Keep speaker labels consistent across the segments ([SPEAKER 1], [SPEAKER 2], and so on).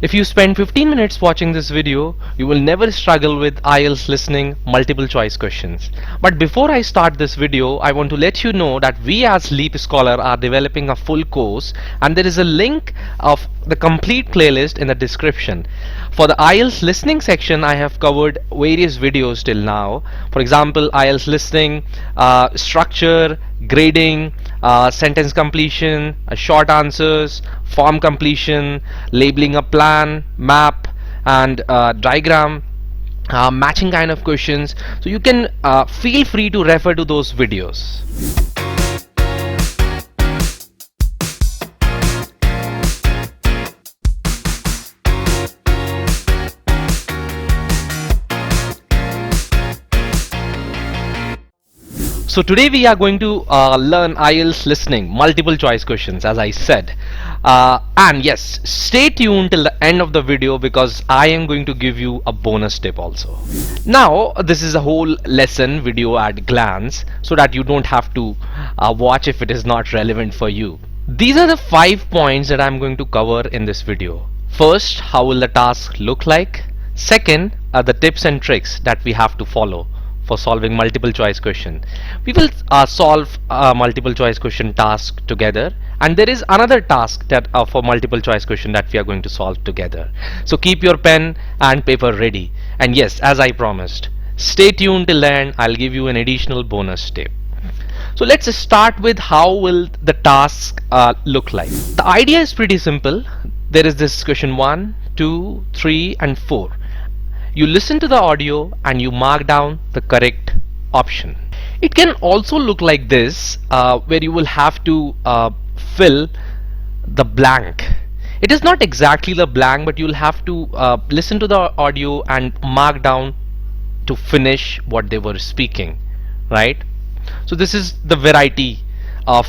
[SPEAKER 1] If you spend 15 minutes watching this video, you will never struggle with IELTS listening multiple choice questions. But before I start this video, I want to let you know that we as LeapScholar are developing a full course, and there is a link of the complete playlist in the description. For the IELTS listening section, I have covered various videos till now. For example, IELTS listening, structure, grading, sentence completion, short answers, form completion, labeling a plan, map, and diagram, matching kind of questions. So you can feel free to refer to those videos. So today we are going to learn IELTS listening multiple choice questions, as I said, and yes, stay tuned till the end of the video because I am going to give you a bonus tip also. Now this is a whole lesson video at glance, so that you don't have to watch if it is not relevant for you. These are the 5 points that I'm going to cover in this video. First, how will the task look like? Second, the tips and tricks that we have to follow for solving multiple choice question. We will solve a multiple choice question task together, and there is another task that for multiple choice question that we are going to solve together. So keep your pen and paper ready, and yes, as I promised, stay tuned till the end. I'll give you an additional bonus tip. So let's start with how will the task look like. The idea is pretty simple. There is this question 1, 2, 3 and 4. You listen to the audio and you mark down the correct option. It can also look like this, where you will have to fill the blank. It is not exactly the blank, but you'll have to listen to the audio and mark down to finish what they were speaking, right? So this is the variety of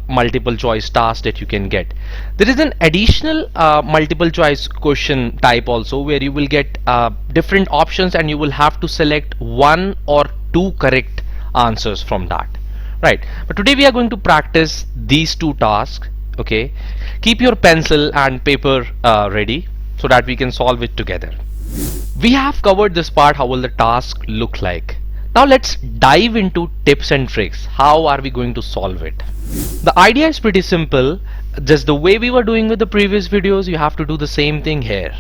[SPEAKER 1] multiple choice task that you can get. There is an additional multiple choice question type also, where you will get different options and you will have to select 1 or 2 correct answers from that, right? But today we are going to practice these 2 tasks. Okay, keep your pencil and paper ready so that we can solve it together. We have covered this part, how will the task look like. Now let's dive into tips and tricks. How are we going to solve it? The idea is pretty simple. Just the way we were doing with the previous videos, you have to do the same thing here.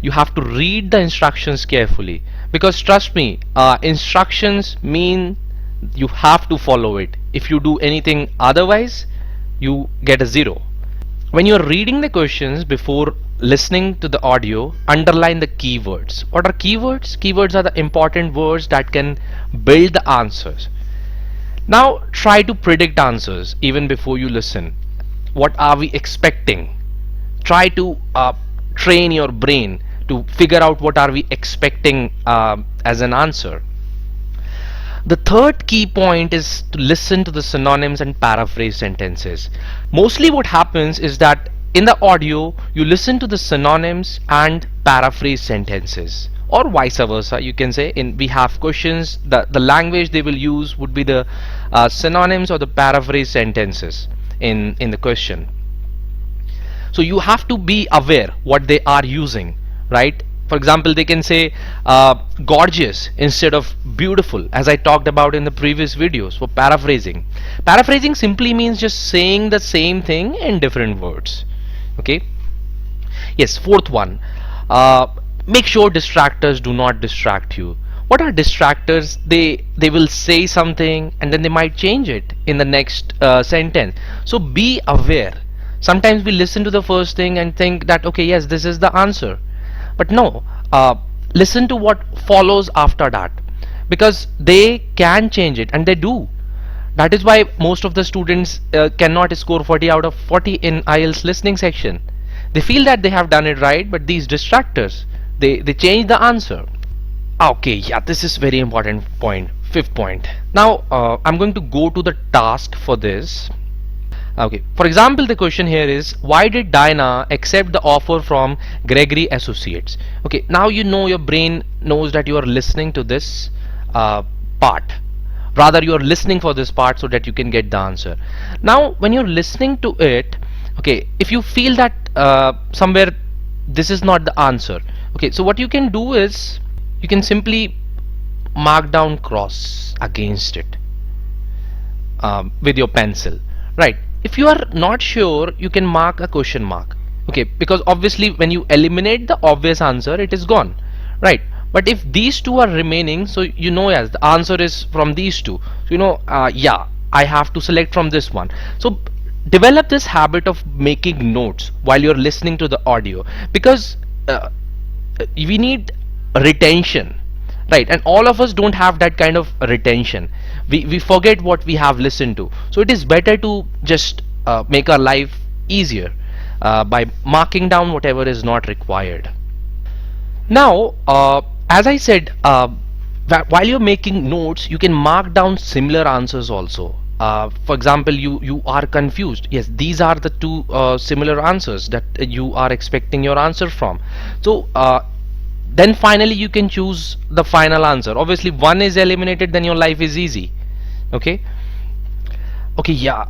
[SPEAKER 1] You have to read the instructions carefully, because trust me, instructions mean you have to follow it. If you do anything otherwise, you get a 0. When you're reading the questions before listening to the audio, underline the keywords. What are keywords? Keywords are the important words that can build the answers. Now try to predict answers even before you listen. What are we expecting? Try to train your brain to figure out what are we expecting as an answer. The third key point is to listen to the synonyms and paraphrase sentences. Mostly what happens is that in the audio you listen to the synonyms and paraphrase sentences, or vice versa. You can say we have questions, the language they will use would be the synonyms or the paraphrase sentences in the question. So you have to be aware what they are using, right? For example, they can say gorgeous instead of beautiful, as I talked about in the previous videos. For paraphrasing, paraphrasing simply means just saying the same thing in different words. Okay, yes. Fourth one, make sure distractors do not distract you. What are distractors? They will say something and then they might change it in the next sentence. So be aware. Sometimes we listen to the first thing and think that okay, yes, this is the answer. But no, listen to what follows after that, because they can change it, and they do. That is why most of the students cannot score 40 out of 40 in IELTS listening section. They feel that they have done it right, but these distractors, they change the answer. Okay, yeah, this is very important point. 5th point. Now I'm going to go to the task for this. Okay, for example, the question here is, why did Diana accept the offer from Gregory Associates? Okay, now you know, your brain knows that you are listening to this part. Rather, you are listening for this part so that you can get the answer. Now when you're listening to it, okay, if you feel that somewhere this is not the answer. Okay, so what you can do is you can simply mark down cross against it with your pencil, right? If you are not sure, you can mark a question mark. Okay, because obviously when you eliminate the obvious answer, it is gone, right? But if these two are remaining, so you know, yes, the answer is from these two, so you know, yeah, I have to select from this one. So develop this habit of making notes while you're listening to the audio, because we need retention, right? And all of us don't have that kind of retention. We forget what we have listened to, so it is better to just make our life easier by marking down whatever is not required. Now as I said, while you're making notes, you can mark down similar answers also. For example, you are confused. Yes, these are the two similar answers that you are expecting your answer from. So then finally you can choose the final answer. Obviously one is eliminated, then your life is easy. Okay, yeah,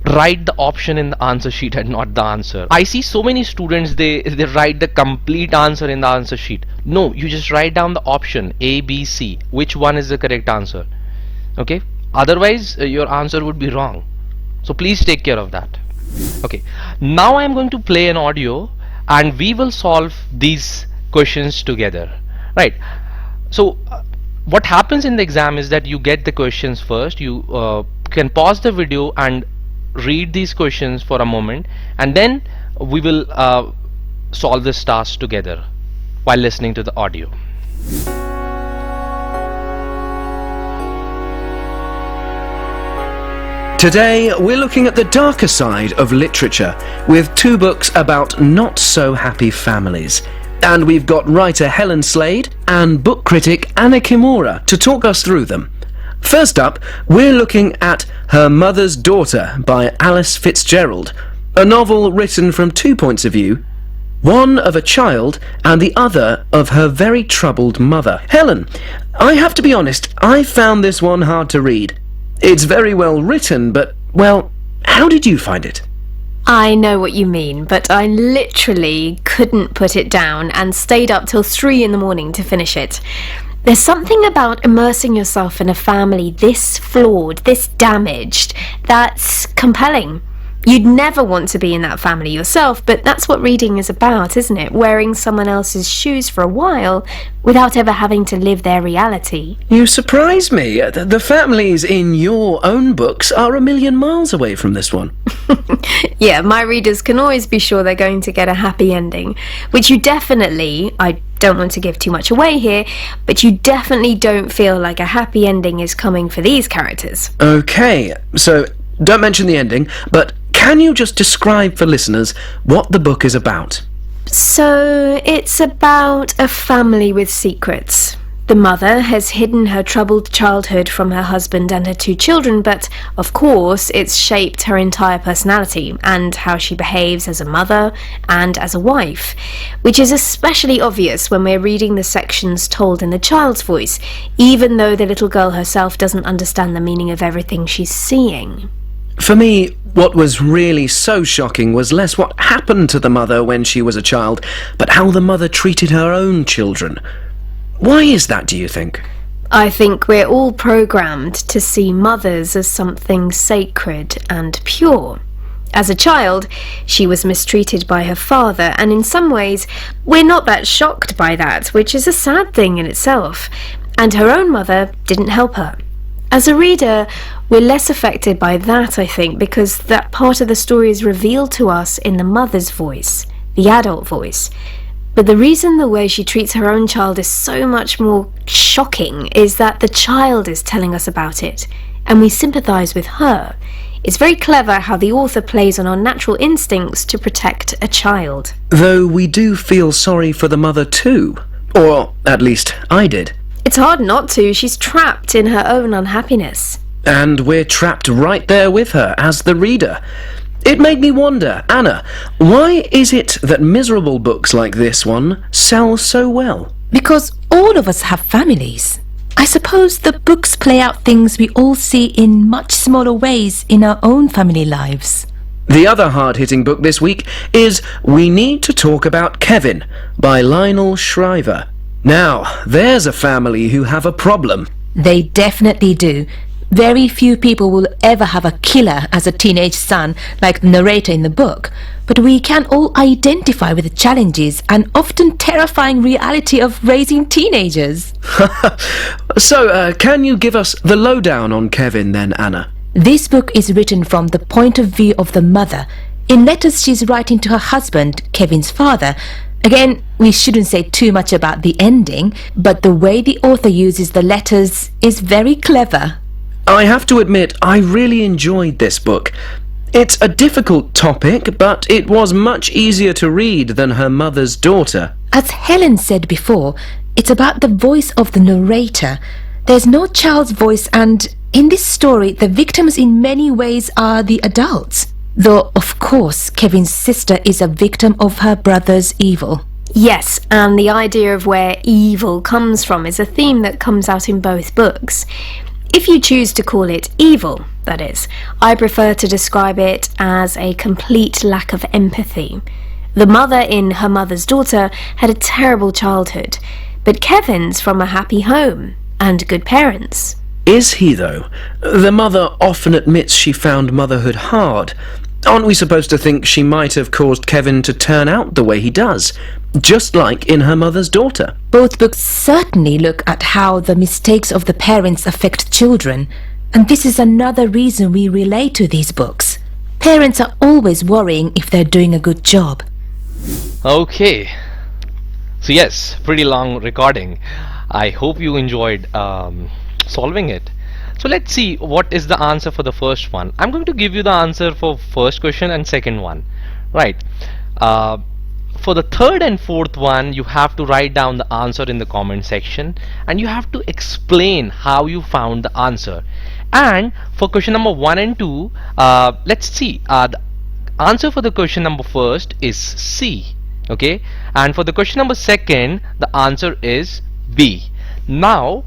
[SPEAKER 1] write the option in the answer sheet and not the answer. I see so many students, they write the complete answer in the answer sheet. No, you just write down the option A, B, C, which one is the correct answer. Okay, otherwise your answer would be wrong, so please take care of that. Okay, now I'm going to play an audio and we will solve these questions together, right? So what happens in the exam is that you get the questions first, you can pause the video and read these questions for a moment, and then we will solve this task together while listening to the audio.
[SPEAKER 2] Today we're looking at the darker side of literature with two books about not so happy families. And we've got writer Helen Slade and book critic Anna Kimura to talk us through them. First up, we're looking at Her Mother's Daughter by Alice Fitzgerald, a novel written from two points of view, one of a child and the other of her very troubled mother. Helen, I have to be honest, I found this one hard to read. It's very well written, but, well, how did you find it?
[SPEAKER 3] I know what you mean, but I literally couldn't put it down and stayed up till 3 in the morning to finish it. There's something about immersing yourself in a family this flawed, this damaged, that's compelling. You'd never want to be in that family yourself, but that's what reading is about, isn't it? Wearing someone else's shoes for a while without ever having to live their reality.
[SPEAKER 2] You surprise me. The families in your own books are a million miles away from this one.
[SPEAKER 3] Yeah, my readers can always be sure they're going to get a happy ending, which you definitely, I don't want to give too much away here, but you definitely don't feel like a happy ending is coming for these characters.
[SPEAKER 2] Okay, so don't mention the ending, but can you just describe for listeners what the book is about?
[SPEAKER 3] So, it's about a family with secrets. The mother has hidden her troubled childhood from her husband and her 2 children, but of course it's shaped her entire personality and how she behaves as a mother and as a wife, which is especially obvious when we're reading the sections told in the child's voice, even though the little girl herself doesn't understand the meaning of everything she's seeing.
[SPEAKER 2] For me, what was really so shocking was less what happened to the mother when she was a child, but how the mother treated her own children. Why is that, do you think?
[SPEAKER 3] I think we're all programmed to see mothers as something sacred and pure. As a child, she was mistreated by her father, and in some ways, we're not that shocked by that, which is a sad thing in itself, and her own mother didn't help her. As a reader, we're less affected by that, I think, because that part of the story is revealed to us in the mother's voice, the adult voice. But the reason the way she treats her own child is so much more shocking is that the child is telling us about it, and we sympathise with her. It's very clever how the author plays on our natural instincts to protect a child.
[SPEAKER 2] Though we do feel sorry for the mother too. Or, at least, I did.
[SPEAKER 3] It's hard not to. She's trapped in her own unhappiness.
[SPEAKER 2] And we're trapped right there with her as the reader. It made me wonder, Anna, why is it that miserable books like this one sell so well?
[SPEAKER 4] Because all of us have families. I suppose the books play out things we all see in much smaller ways in our own family lives.
[SPEAKER 2] The other hard-hitting book this week is We Need to Talk About Kevin by Lionel Shriver. Now, there's a family who have a problem.
[SPEAKER 4] They definitely do. Very few people will ever have a killer as a teenage son like the narrator in the book, but we can all identify with the challenges and often terrifying reality of raising teenagers.
[SPEAKER 2] So, can you give us the lowdown on Kevin then, Anna?
[SPEAKER 4] This book is written from the point of view of the mother. In letters she's writing to her husband, Kevin's father. Again, we shouldn't say too much about the ending, but the way the author uses the letters is very clever.
[SPEAKER 2] I have to admit, I really enjoyed this book. It's a difficult topic, but it was much easier to read than Her Mother's Daughter.
[SPEAKER 4] As Helen said before, it's about the voice of the narrator. There's no child's voice, and in this story, the victims in many ways are the adults. Though, of course, Kevin's sister is a victim of her brother's evil.
[SPEAKER 3] Yes, and the idea of where evil comes from is a theme that comes out in both books. If you choose to call it evil, that is, I prefer to describe it as a complete lack of empathy. The mother in Her Mother's Daughter had a terrible childhood, but Kevin's from a happy home and good parents.
[SPEAKER 2] Is he, though? The mother often admits she found motherhood hard. Aren't we supposed to think she might have caused Kevin to turn out the way he does, just like in Her Mother's Daughter?
[SPEAKER 4] Both books certainly look at how the mistakes of the parents affect children, and this is another reason we relate to these books. Parents are always worrying if they're doing a good job.
[SPEAKER 1] Okay. So yes, pretty long recording. I hope you enjoyed solving it. So let's see what is the answer for the first one. I'm going to give you the answer for first question and second one. Right. For the third and fourth one, you have to write down the answer in the comment section and you have to explain how you found the answer. And for question number 1 and 2, let's see. The answer for the question number first is C. Okay. And for the question number second, the answer is B. Now,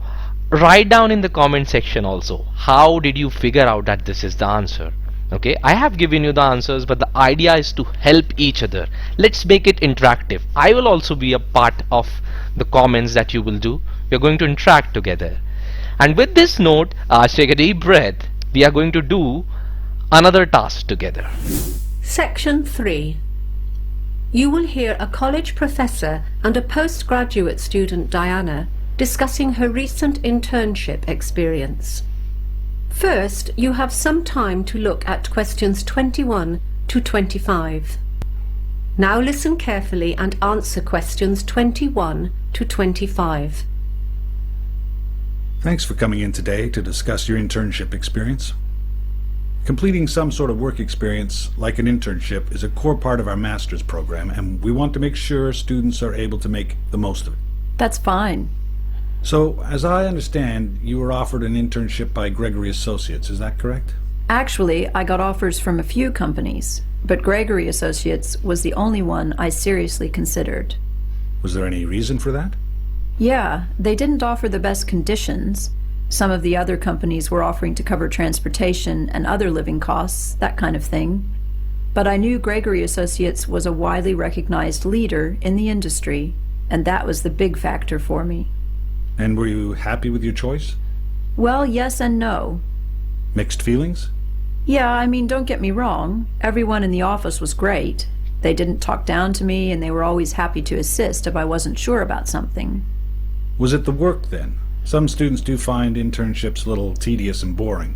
[SPEAKER 1] write down in the comment section also how did you figure out that this is the answer. Okay, I have given you the answers, but the idea is to help each other. Let's make it interactive. I will also be a part of the comments that you will do. We're going to interact together. And with this note, take a deep breath. We are going to do another task together.
[SPEAKER 5] Section 3. You will hear a college professor and a postgraduate student, Diana, discussing her recent internship experience. First, you have some time to look at questions 21 to 25. Now listen carefully and answer questions 21 to 25.
[SPEAKER 6] Thanks for coming in today to discuss your internship experience. Completing some sort of work experience, like an internship, is a core part of our master's program, and we want to make sure students are able to make the most of it.
[SPEAKER 7] That's fine.
[SPEAKER 6] So, as I understand, you were offered an internship by Gregory Associates, is that correct?
[SPEAKER 7] Actually, I got offers from a few companies, but Gregory Associates was the only one I seriously considered.
[SPEAKER 6] Was there any reason for that?
[SPEAKER 7] Yeah, they didn't offer the best conditions. Some of the other companies were offering to cover transportation and other living costs, that kind of thing. But I knew Gregory Associates was a widely recognized leader in the industry, and that was the big factor for me.
[SPEAKER 6] And were you happy with your choice?
[SPEAKER 7] Well, yes and no.
[SPEAKER 6] Mixed feelings?
[SPEAKER 7] Yeah, I mean, don't get me wrong. Everyone in the office was great. They didn't talk down to me, and they were always happy to assist if I wasn't sure about something.
[SPEAKER 6] Was it the work then? Some students do find internships a little tedious and boring.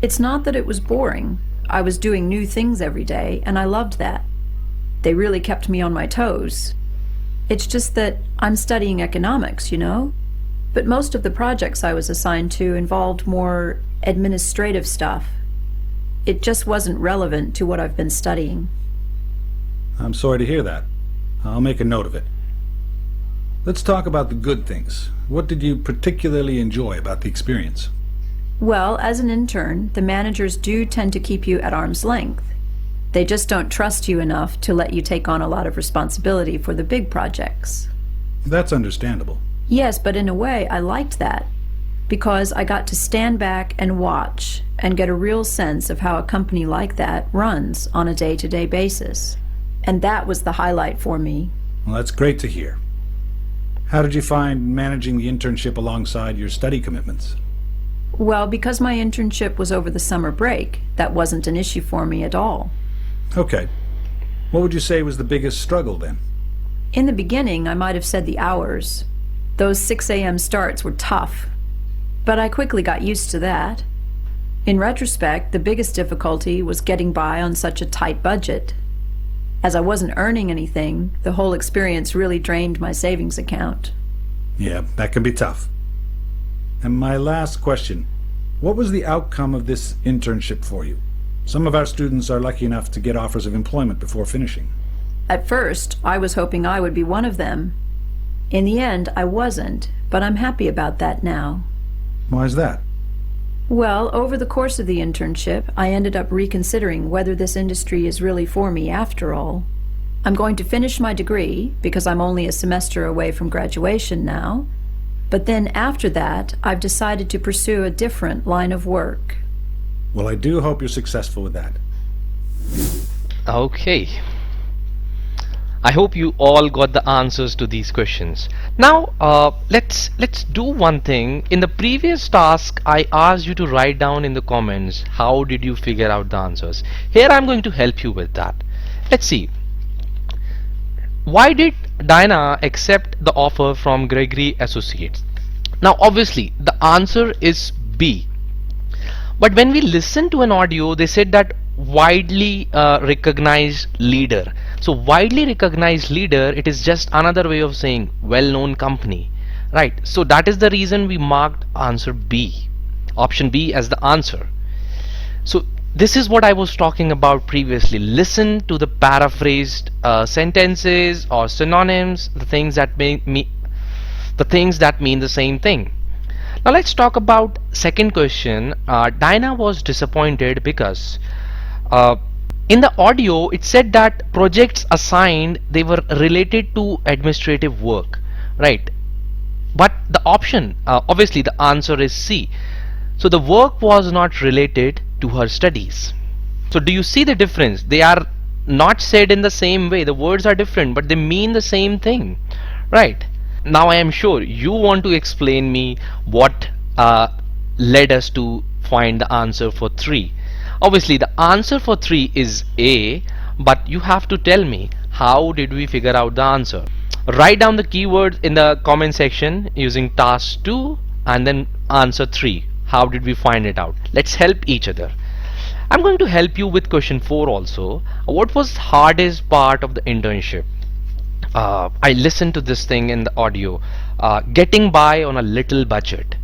[SPEAKER 7] It's not that it was boring. I was doing new things every day, and I loved that. They really kept me on my toes. It's just that I'm studying economics, you know? But most of the projects I was assigned to involved more administrative stuff. It just wasn't relevant to what I've been studying.
[SPEAKER 6] I'm sorry to hear that. I'll make a note of it. Let's talk about the good things. What did you particularly enjoy about the experience?
[SPEAKER 7] Well, as an intern, the managers do tend to keep you at arm's length. They just don't trust you enough to let you take on a lot of responsibility for the big projects.
[SPEAKER 6] That's understandable.
[SPEAKER 7] Yes, but in a way, I liked that. because I got to stand back and watch and get a real sense of how a company like that runs on a day-to-day basis. And that was the highlight for me.
[SPEAKER 6] Well, that's great to hear. How did you find managing the internship alongside your study commitments?
[SPEAKER 7] Well, because my internship was over the summer break, that wasn't an issue for me at all.
[SPEAKER 6] Okay. What would you say was the biggest struggle then?
[SPEAKER 7] In the beginning, I might have said the hours. Those 6 a.m. starts were tough, but I quickly got used to that. In retrospect, the biggest difficulty was getting by on such a tight budget. As I wasn't earning anything, the whole experience really drained my savings account.
[SPEAKER 6] Yeah, that can be tough. And my last question, what was the outcome of this internship for you? Some of our students are lucky enough to get offers of employment before finishing.
[SPEAKER 7] At first, I was hoping I would be one of them. In the end, I wasn't, but I'm happy about that now.
[SPEAKER 6] Why is that?
[SPEAKER 7] Well, over the course of the internship, I ended up reconsidering whether this industry is really for me after all. I'm going to finish my degree, because I'm only a semester away from graduation now, but then after that, I've decided to pursue a different line of work.
[SPEAKER 6] Well, I do hope you're successful with that.
[SPEAKER 1] Okay. I hope you all got the answers to these questions. Now let's do one thing. In the previous task, I asked you to write down in the comments how did you figure out the answers. Here I'm going to help you with that. Let's see. Why did Diana accept the offer from Gregory Associates? Now obviously the answer is B. But when we listened to an audio, they said that widely recognized leader. So widely recognized leader, it is just another way of saying well-known company, right? So that is the reason we marked answer B, option B, as the answer. So this is what I was talking about previously. Listen to the paraphrased sentences or synonyms, the things that mean the same thing. Now let's talk about second question. Diana was disappointed because in the audio it said that projects assigned, they were related to administrative work, right? But the option, obviously the answer is C. So the work was not related to her studies. So do you see the difference? They are not said in the same way. The words are different, but they mean the same thing, right? Now I am sure you want to explain me what led us to find the answer for 3. Obviously the answer for 3 is A, but you have to tell me how did we figure out the answer. Write down the keywords in the comment section using task 2 and then answer 3. How did we find it out? Let's help each other. I'm going to help you with question 4 also. What was the hardest part of the internship? I listened to this thing in the audio. Getting by on a little budget,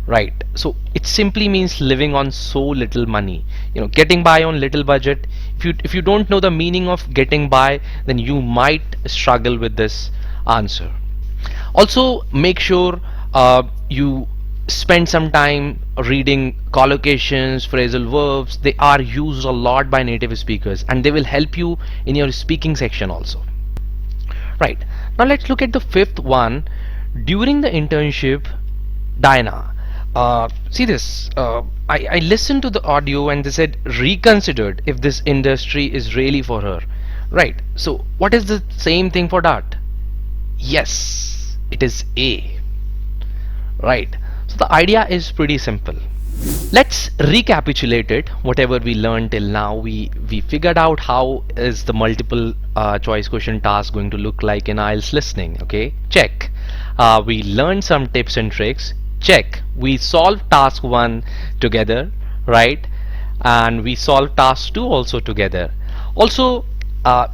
[SPEAKER 1] right? So it simply means living on so little money. You know, getting by on little budget. If you don't know the meaning of getting by, then you might struggle with this answer. Also make sure you spend some time reading collocations, phrasal verbs. They are used a lot by native speakers and they will help you in your speaking section also. Right, now let's look at the 5th one. During the internship, Diana, see this, I listened to the audio and they said reconsidered if this industry is really for her, right? So what is the same thing for that? Yes, it is A, right? So the idea is pretty simple. Let's recapitulate it. Whatever we learned till now, we figured out how is the multiple choice question task going to look like in IELTS listening. Okay, check. We learned some tips and tricks. Check. We solved task 1 together, right? And we solved task 2 also together. Also,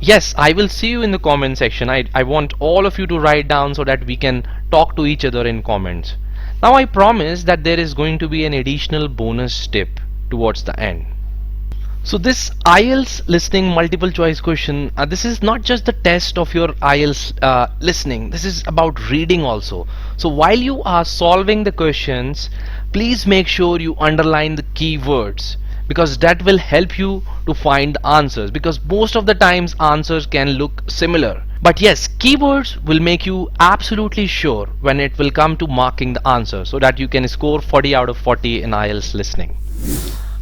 [SPEAKER 1] yes, I will see you in the comment section. I want all of you to write down so that we can talk to each other in comments. Now I promise that there is going to be an additional bonus tip towards the end. So this IELTS listening multiple choice question, this is not just the test of your IELTS listening, this is about reading also. So while you are solving the questions, please make sure you underline the keywords, because that will help you to find the answers, because most of the times answers can look similar, But yes, keywords will make you absolutely sure when it will come to marking the answer, so that you can score 40 out of 40 in IELTS listening.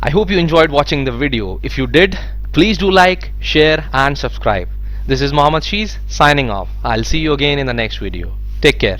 [SPEAKER 1] I hope you enjoyed watching the video. If you did, please do like, share and subscribe. This is Mohammad Shees signing off. I'll see you again in the next video. Take care.